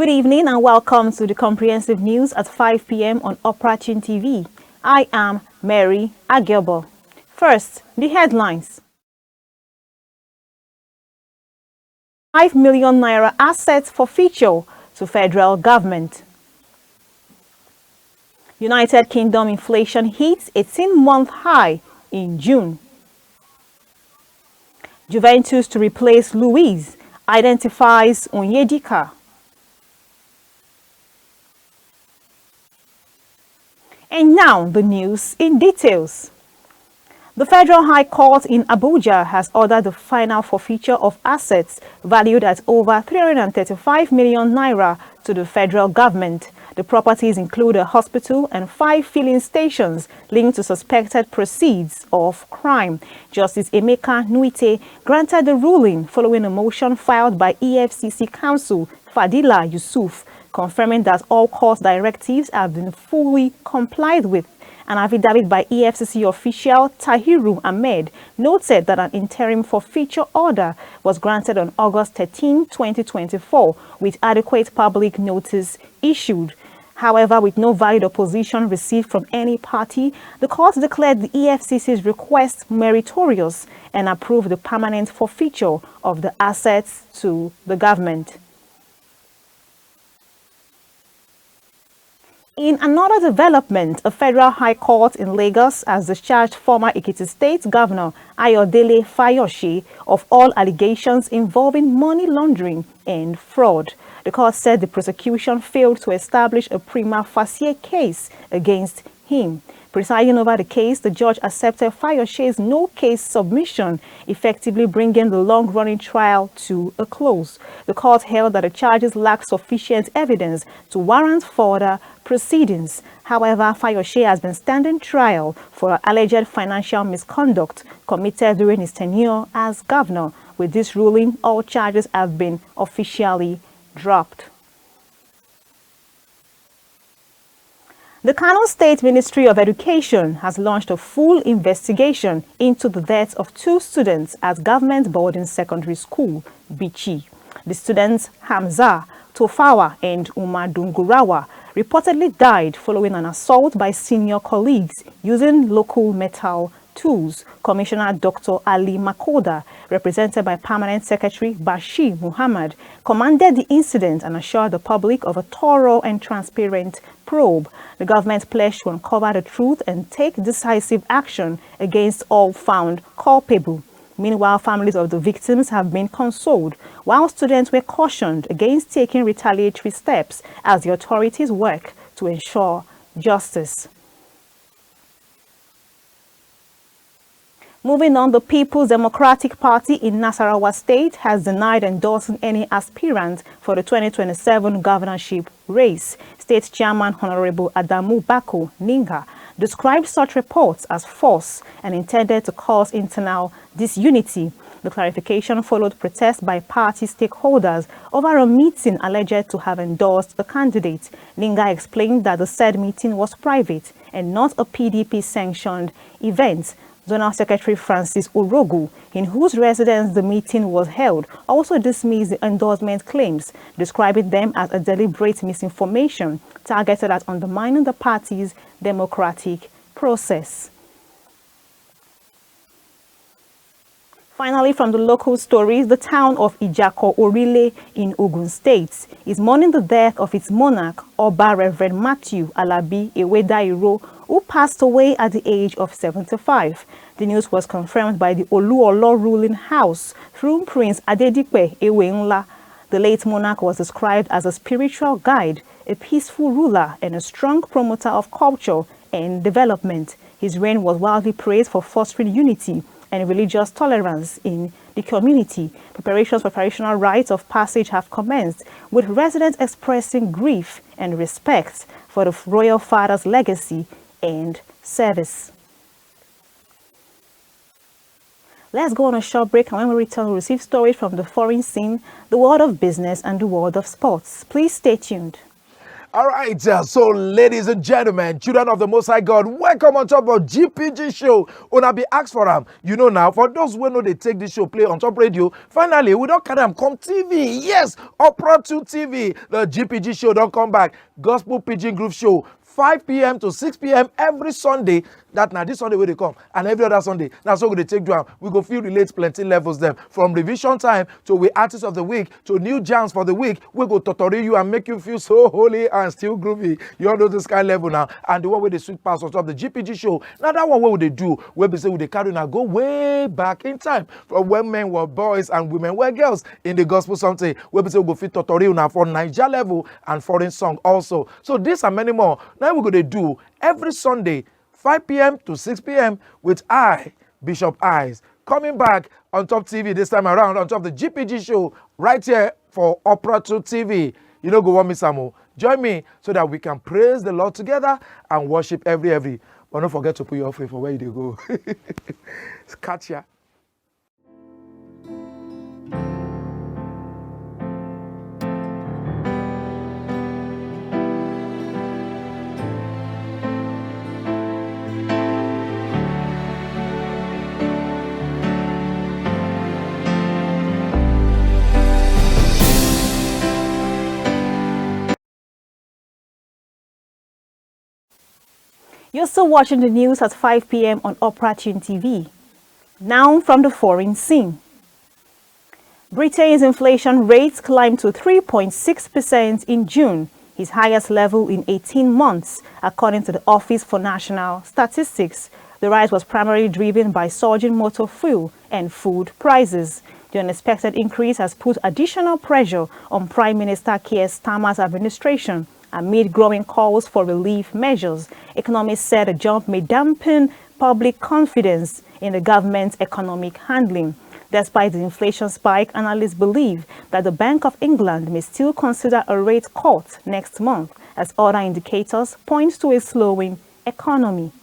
Good evening and welcome to the comprehensive news at 5 p.m. on Opportune TV. I am Mary Agilbo. First, the headlines. 5 million naira assets forfeiture to federal government. United Kingdom inflation hits 18-month high in June. Juventus to replace Luiz identifies Onyedika. And now the news in details. The Federal High Court in Abuja has ordered the final forfeiture of assets valued at over 335 million naira to the federal government. The properties include a hospital and 5 filling stations linked to suspected proceeds of crime. Justice Emeka Nuite granted the ruling following a motion filed by EFCC counsel Fadila Yusuf, confirming that all court directives have been fully complied with. An affidavit by EFCC official Tahiru Ahmed noted that an interim forfeiture order was granted on August 13, 2024, with adequate public notice issued. However, with no valid opposition received from any party, the court declared the EFCC's request meritorious and approved the permanent forfeiture of the assets to the government. In another development, a federal high court in Lagos has discharged former Ekiti State Governor Ayodele Fayose of all allegations involving money laundering and fraud. The court said the prosecution failed to establish a prima facie case against him. Presiding over the case, the judge accepted Fayose's no-case submission, effectively bringing the long-running trial to a close. The court held that the charges lacked sufficient evidence to warrant further proceedings. However, Fayose has been standing trial for alleged financial misconduct committed during his tenure as governor. With this ruling, all charges have been officially dropped. The Kano State Ministry of Education has launched a full investigation into the deaths of 2 students at Government Boarding Secondary School, Bichi. The students Hamza Tofawa and Umar Dungurawa reportedly died following an assault by senior colleagues using local metal tools. Commissioner Dr. Ali Makoda, represented by Permanent Secretary Bashir Muhammad, commanded the incident and assured the public of a thorough and transparent probe. The government pledged to uncover the truth and take decisive action against all found culpable. Meanwhile, families of the victims have been consoled, while students were cautioned against taking retaliatory steps as the authorities work to ensure justice. Moving on, the People's Democratic Party in Nasarawa State has denied endorsing any aspirant for the 2027 governorship race. State Chairman Honorable Adamu Bako Ninga described such reports as false and intended to cause internal disunity. The clarification followed protests by party stakeholders over a meeting alleged to have endorsed a candidate. Ninga explained that the said meeting was private and not a PDP-sanctioned event. Zonal Secretary Francis Orogu, in whose residence the meeting was held, also dismissed the endorsement claims, describing them as a deliberate misinformation targeted at undermining the party's democratic process. Finally, from the local stories, the town of Ijako Orile in Ogun State is mourning the death of its monarch, Oba Reverend Matthew Alabi Ewedairo, who passed away at the age of 75. The news was confirmed by the Oluolo ruling house through Prince Adedipe Ewenla. The late monarch was described as a spiritual guide, a peaceful ruler, and a strong promoter of culture and development. His reign was widely praised for fostering unity and religious tolerance in the community. Preparations for traditional rites of passage have commenced, with residents expressing grief and respect for the royal father's legacy and service. Let's go on a short break, and when we return, we'll receive stories from the foreign scene, the world of business, and the world of sports. Please stay tuned. All right, so ladies and gentlemen, children of the Most High God, welcome on top of GPG show. Una be asked for them. You know now, for those who know they take this show play on top radio, finally, we don't carry them come TV. Yes, Opera 2 TV. The GPG show don't come back. Gospel Pigeon Groove show. 5 p.m. to 6 p.m. every Sunday. That now this Sunday where they come and every other Sunday. Now so we they take down. We go feel relate plenty levels them from revision time to we artist of the week to new jams for the week. We go tutorial you and make you feel so holy and still groovy. You all know this kind of level now. And the one where they sweet pass on top the GPG show. Now that one what would they do? Where they say would they carry now go way back in time from when men were boys and women were girls in the gospel something. Where they say we go fit tutorial now for Niger level and foreign song also. So this and many more. Now we're going to do every Sunday 5 p.m. to 6 p.m. with I, Bishop Eyes, coming back on Top TV this time around on top of the GPG show right here for Opera 2 TV. You know, go on, Miss Samo. Join me so that we can praise the Lord together and worship every. But don't forget to put your offering for where you go. Catch ya. You're still watching the news at 5 p.m. on Opera Tune TV. Now from the foreign scene. Britain's inflation rate climbed to 3.6% in June, its highest level in 18 months, according to the Office for National Statistics. The rise was primarily driven by surging motor fuel and food prices. The unexpected increase has put additional pressure on Prime Minister Keir Starmer's administration. Amid growing calls for relief measures, economists said a jump may dampen public confidence in the government's economic handling. Despite the inflation spike, analysts believe that the Bank of England may still consider a rate cut next month, as other indicators point to a slowing economy.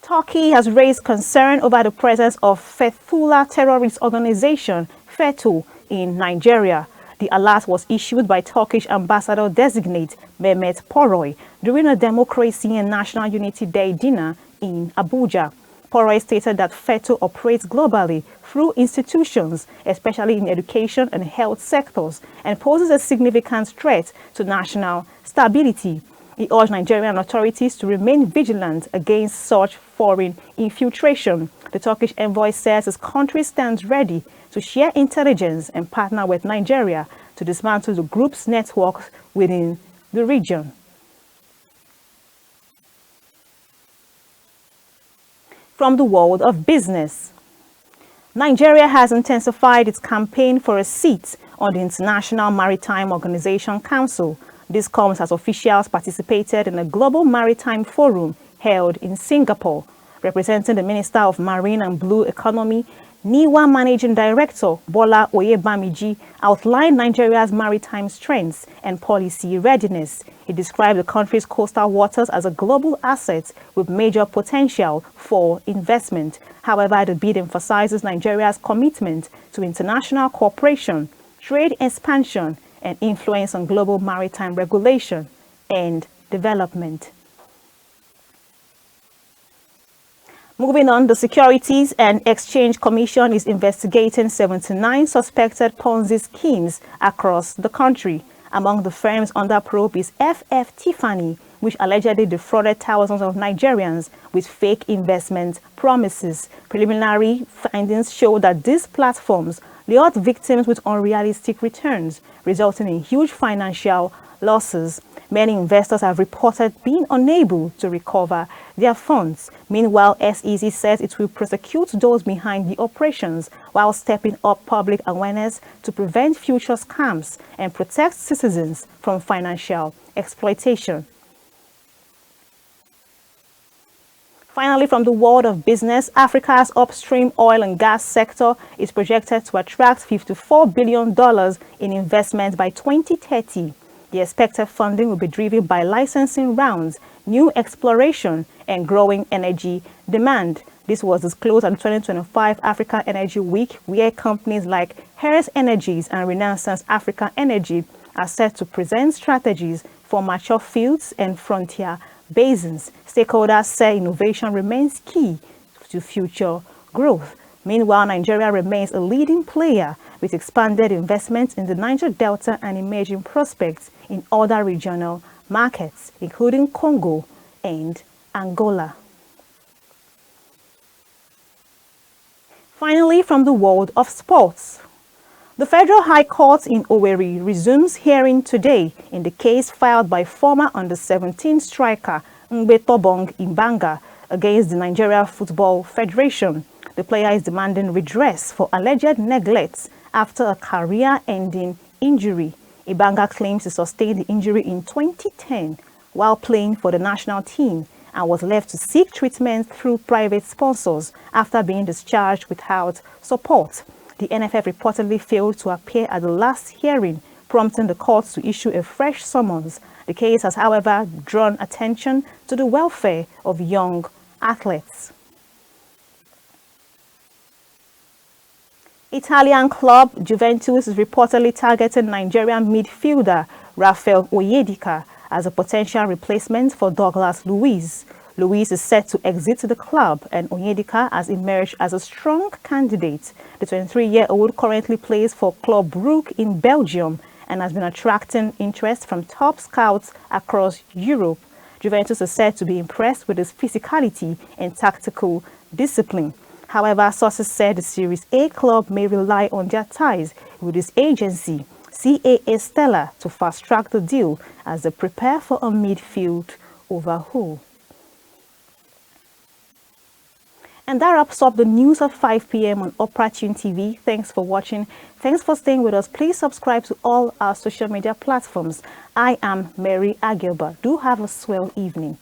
Turkey has raised concern over the presence of Fethullah terrorist organization, FETÖ, in Nigeria. The alert was issued by Turkish ambassador-designate Mehmet Poroy during a Democracy and National Unity Day dinner in Abuja. Poroy stated that FETÖ operates globally through institutions, especially in education and health sectors, and poses a significant threat to national stability. He urged Nigerian authorities to remain vigilant against such foreign infiltration. The Turkish envoy says his country stands ready to share intelligence and partner with Nigeria to dismantle the group's networks within the region. From the world of business, Nigeria has intensified its campaign for a seat on the International Maritime Organization Council. This comes as officials participated in a global maritime forum held in Singapore. Representing the Minister of Marine and Blue Economy, NIWA Managing Director Bola Oyebamiji outlined Nigeria's maritime strengths and policy readiness. He described the country's coastal waters as a global asset with major potential for investment. However, the bid emphasizes Nigeria's commitment to international cooperation, trade expansion, and influence on global maritime regulation and development. Moving on, the Securities and Exchange Commission is investigating 79 suspected Ponzi schemes across the country. Among the firms under probe is FF Tiffany, which allegedly defrauded thousands of Nigerians with fake investment promises. Preliminary findings show that these platforms lured victims with unrealistic returns, resulting in huge financial losses. Many investors have reported being unable to recover their funds. Meanwhile, SEC says it will prosecute those behind the operations while stepping up public awareness to prevent future scams and protect citizens from financial exploitation. Finally, from the world of business, Africa's upstream oil and gas sector is projected to attract $54 billion in investment by 2030. The expected funding will be driven by licensing rounds, new exploration, and growing energy demand. This was disclosed at the 2025 African Energy Week, where companies like Harris Energies and Renaissance African Energy are set to present strategies for mature fields and frontier basins. Stakeholders say innovation remains key to future growth. Meanwhile, Nigeria remains a leading player with expanded investments in the Niger Delta and emerging prospects in other regional markets, including Congo and Angola. Finally, from the world of sports. The Federal High Court in Owerri resumes hearing today in the case filed by former under-17 striker Mgbe Tobong Ibanga against the Nigeria Football Federation. The player is demanding redress for alleged neglect after a career-ending injury. Ibanga claims he sustained the injury in 2010 while playing for the national team and was left to seek treatment through private sponsors after being discharged without support. The NFF reportedly failed to appear at the last hearing, prompting the court to issue a fresh summons. The case has, however, drawn attention to the welfare of young athletes. Italian club Juventus is reportedly targeting Nigerian midfielder Rafael Onyedika as a potential replacement for Douglas Luiz. Luiz is set to exit the club, and Onyedika has emerged as a strong candidate. The 23-year-old currently plays for Club Brugge in Belgium and has been attracting interest from top scouts across Europe. Juventus is said to be impressed with his physicality and tactical discipline. However, sources said the Series A club may rely on their ties with his agency, CAA Stella, to fast-track the deal as they prepare for a midfield overhaul. And that wraps up the news at 5 p.m. on Opportune TV. Thanks for watching. Thanks for staying with us. Please subscribe to all our social media platforms. I am Mary Agilba. Do have a swell evening.